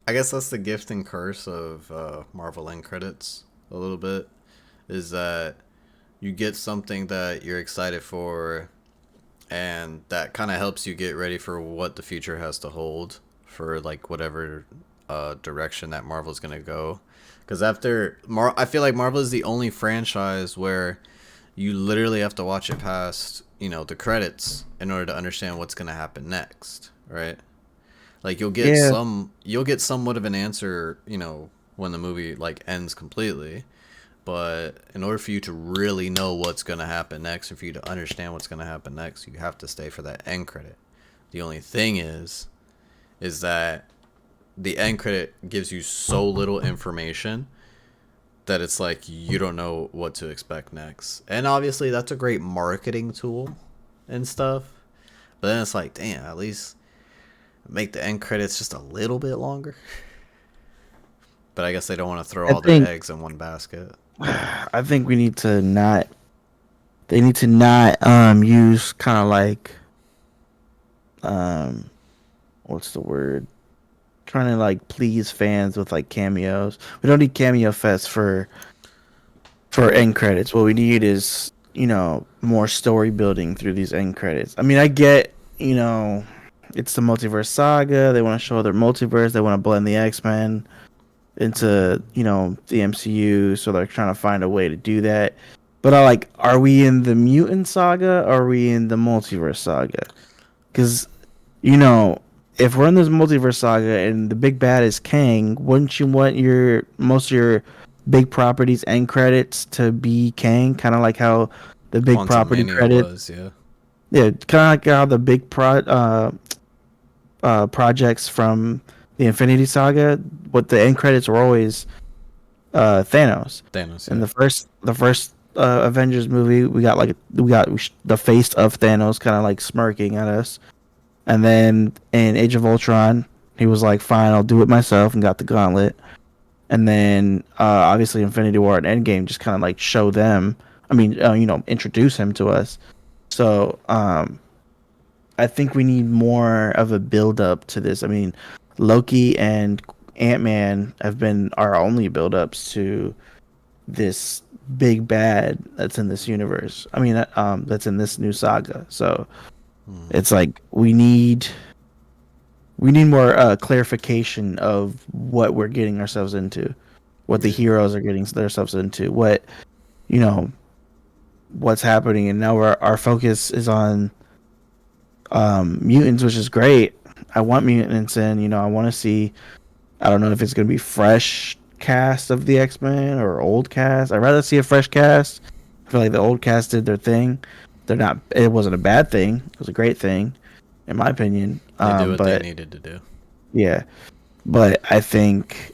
I guess that's the gift and curse of Marvel end credits a little bit, is that you get something that you're excited for, and that kind of helps you get ready for what the future has to hold for like whatever direction that Marvel's gonna go. Because I feel like Marvel is the only franchise where you literally have to watch it past the credits in order to understand what's gonna happen next, right? Like Yeah, you'll get somewhat of an answer, when the movie like ends completely. But in order for you to really know what's gonna happen next, and for you to understand what's gonna happen next, you have to stay for that end credit. The only thing is that the end credit gives you so little information that it's like you don't know what to expect next. And obviously that's a great marketing tool and stuff. But then it's like, damn, at least make the end credits just a little bit longer. But I guess they don't want to throw I all their think eggs in one basket. I think we need to not. They need to not use kind of like um what's the word? Trying to like please fans with like cameos. We don't need cameo fest for end credits. What we need is more story building through these end credits. I mean, I get it's the Multiverse Saga. They want to show their multiverse. They want to blend the X-Men into the MCU, so they're trying to find a way to do that. But are we in the Mutant Saga or are we in the Multiverse Saga? Because you know, if we're in this Multiverse Saga and the big bad is Kang, wouldn't you want your most of your big properties end credits to be Kang? Kind of like how the big Quantum property Mania credit, was, yeah. yeah, kind of like how the big projects from the Infinity Saga, what the end credits were always Thanos. Thanos, In yeah. the first Avengers movie, we got the face of Thanos kind of like smirking at us, and then in Age of Ultron, he was like, "Fine, I'll do it myself," and got the gauntlet. And then obviously Infinity War and Endgame just kind of like show them. I mean, introduce him to us. So I think we need more of a build up to this. I mean, Loki and Ant Man have been our only build ups to this big bad that's in this universe. I mean, that's in this new saga. So Hmm. it's like we need more clarification of what we're getting ourselves into, what the Yeah. heroes are getting themselves into, what you know what's happening, and now our focus is on mutants, which is great. I want mutants in. I want to see. I don't know if it's gonna be fresh cast of the X Men or old cast. I'd rather see a fresh cast. I feel like the old cast did their thing. They're not. It wasn't a bad thing. It was a great thing, in my opinion. They do what they But needed to do. yeah, but I think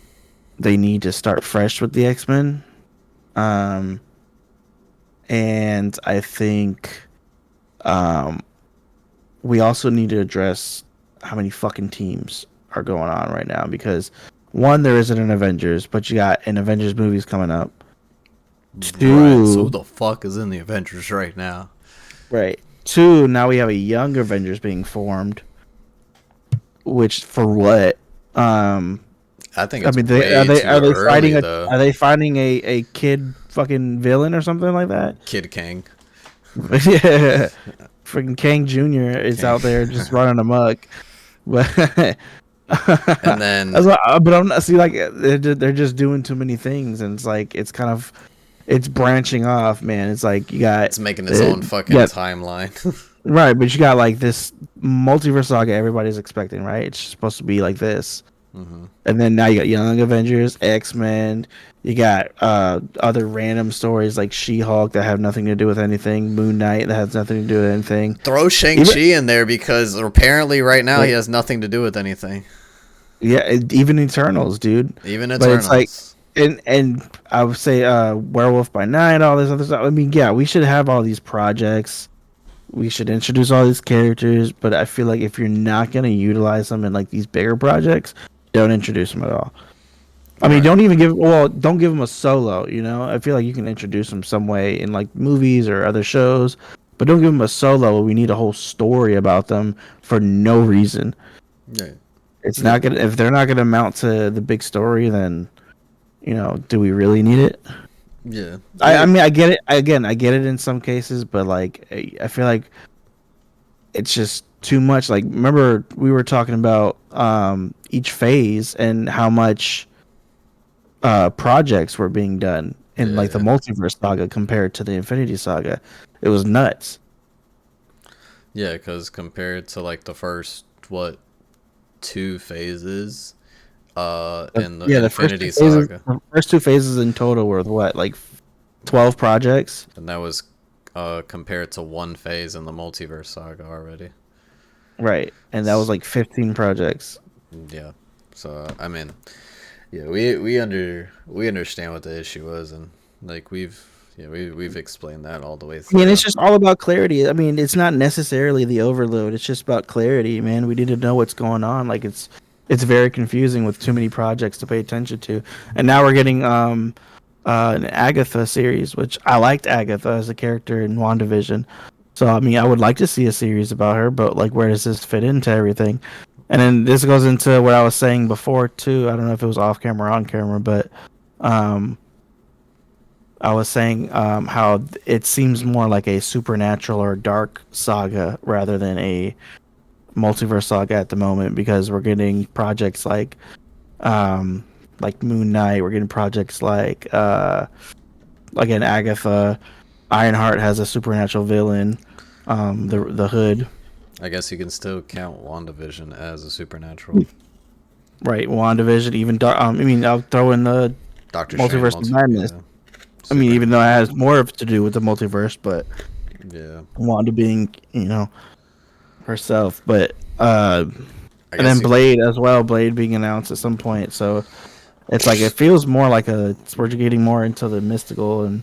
they need to start fresh with the X Men. Um, and I think um, we also need to address how many fucking teams are going on right now because one, there isn't an Avengers, but you got an Avengers movies coming up. Right. So who Two, the fuck is in the Avengers right now? right? Two, now we have a young Avengers being formed. Which for what? Um, I think I it's mean, they are way they too are they early fighting a though. are they finding a kid fucking villain or something like that? Kid Kang. Yeah, freaking Kang Jr. is Kang. out there just running amok. But And that's then what, but I'm not see like they're just doing too many things, and it's like it's branching off, man. It's like you got it's making its uh, own fucking yeah, timeline. right, but you got like this multiverse saga everybody's expecting, right? It's supposed to be like this. Hmm. And then now you got Young Avengers, X Men. You got other random stories like She Hulk that have nothing to do with anything. Moon Knight that has nothing to do with anything. Throw Even Shang-Chi in there because apparently right now he like has nothing to do with anything. yeah, even Eternals, dude. Even But it's like Eternals. and I would say Werewolf by Night, all this other stuff. I mean, yeah, we should have all these projects. We should introduce all these characters, but I feel like if you're not gonna utilize them in like these bigger projects, don't introduce them at all. I mean, Right. don't give them a solo. I feel like you can introduce them some way in like movies or other shows, but don't give them a solo. We need a whole story about them for no reason. Right. It's Yeah, not gonna if they're not gonna mount to the big story, then do we really need it? yeah. I mean, I get it. Again, I get it in some cases, but like, I feel like it's just too much. Like, remember we were talking about each phase and how much projects were being done in like the Yeah, Multiverse Saga compared to the Infinity Saga. It was nuts. yeah. Because compared to like the first what two phases, in the Yeah, Infinity Saga, the first two phases in total were what, like 12 projects? and that was compared to one phase in the Multiverse Saga already. Right. And that was like 15 projects. Yeah. So I mean, yeah, we understand what the issue was, and like we've explained that all the way I mean, it's through. just all about clarity. I mean, it's not necessarily the overload. It's just about clarity, man. We need to know what's going on. Like it's very confusing with too many projects to pay attention to. And now we're getting an Agatha series, which I liked Agatha as a character in WandaVision. So I mean, I would like to see a series about her, but like where does this fit into everything? And then this goes into what I was saying before too. I don't know if it was off camera or on camera, but um I was saying how it seems more like a supernatural or dark saga rather than a multiverse saga at the moment because we're getting projects like Moon Knight. We're getting projects like in Agatha. Ironheart has a supernatural villain. The Hood, I guess you can still count WandaVision as a supernatural. right? WandaVision, even I mean, I'll throw in the Doctor Strange Multiverse of multi, Madness. yeah, I mean, super, even though it has more to do with the multiverse, but yeah. Wanda being, herself. But I and then guess you, Blade as well. Blade being announced at some point, so it's like it feels more like we're getting more into the mystical and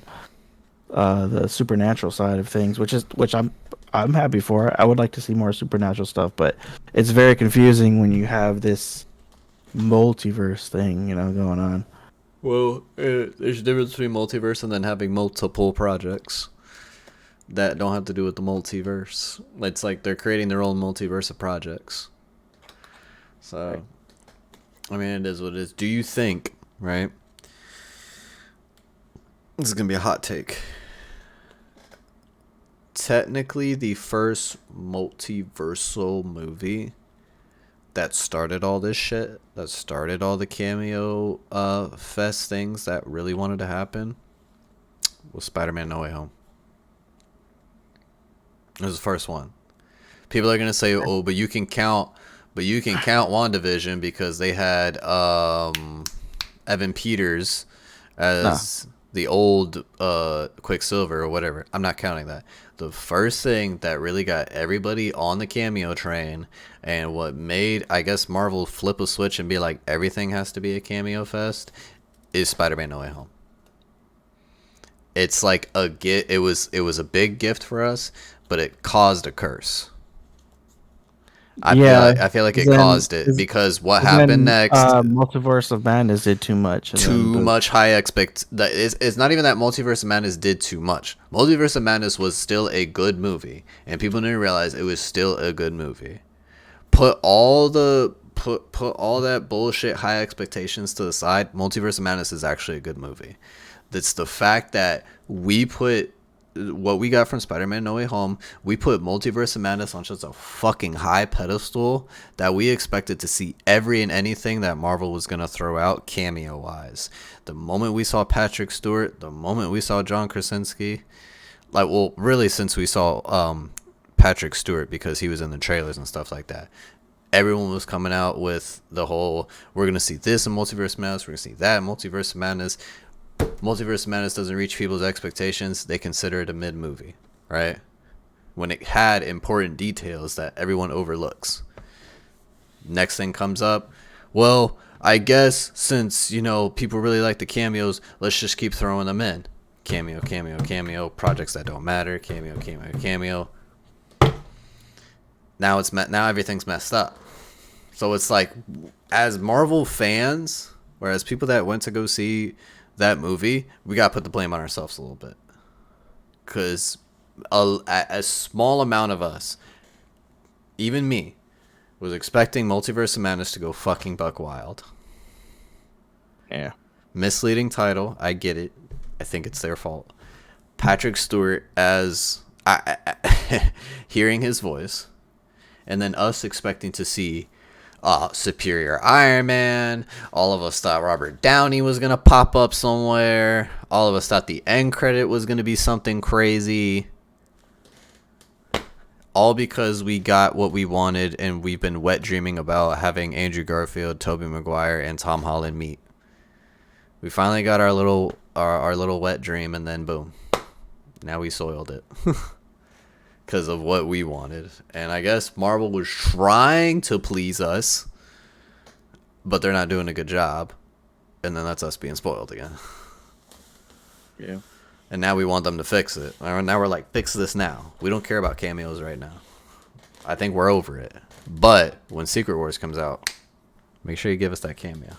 the supernatural side of things, which I'm happy for. I would like to see more supernatural stuff, but it's very confusing when you have this multiverse thing, going on. well, there's a difference between multiverse and then having multiple projects that don't have to do with the multiverse. It's like they're creating their own multiverse of projects. Right. So, I mean, it is what it is. Do you think, right? This is going to be a hot take. Technically, the first multiversal movie that started all this shit, that started all the cameo fest things that really wanted to happen, was Spider-Man No Way Home. It was the first one. People are gonna say, "Oh, but you can count WandaVision because they had Evan Peters No. as the old Quicksilver or whatever." I'm not counting that. The first thing that really got everybody on the cameo train and what made, I guess, Marvel flip a switch and be like, everything has to be a cameo fest is Spider-Man No Way Home. It's like it was a big gift for us, but it caused a curse. Yeah. I feel like it Then caused it because what happened then next, Multiverse of Madness did too much, and then too much high expect that it's not even that Multiverse of Madness did too much. Multiverse of Madness was still a good movie, and people didn't realize it was still a good movie. Put all that bullshit high expectations to the side. Multiverse of Madness is actually a good movie. That's the fact that we put what we got from Spider-Man No Way Home, we put Multiverse of Madness on just a fucking high pedestal that we expected to see every and anything that Marvel was going to throw out cameo-wise. The moment we saw Patrick Stewart, the moment we saw John Krasinski, like, well, really since we saw Patrick Stewart because he was in the trailers and stuff like that. Everyone was coming out with the whole, we're going to see this in Multiverse of Madness, we're going to see that in Multiverse of Madness. Multiverse of Madness doesn't reach people's expectations. They consider it a mid movie, right? When it had important details that everyone overlooks. Next thing comes up, well, I guess since, people really like the cameos, let's just keep throwing them in. Cameo, cameo, cameo, projects that don't matter, cameo, cameo, cameo. Now everything's messed up. So it's like, as Marvel fans, whereas people that went to go see that movie, we gotta put the blame on ourselves a little bit, because a small amount of us, even me, Was expecting Multiverse of Madness to go fucking buck wild. Yeah. Misleading title. I get it. I think it's their fault. Patrick Stewart as hearing his voice, and then us expecting to see superior Iron Man. All of us thought Robert Downey was gonna pop up somewhere. All of us thought the end credit was gonna be something crazy. All because we got what we wanted, and we've been wet dreaming about having Andrew Garfield, Tobey Maguire, and Tom Holland meet. We finally got our little wet dream, and then boom, now we soiled it because of what we wanted. And I guess Marvel was trying to please us, but they're not doing a good job, and then that's us being spoiled again. Yeah. And now we want them to fix it. Now we're like, fix this now. We don't care about cameos right now. I think we're over it. But when Secret Wars comes out, make sure you give us that cameo.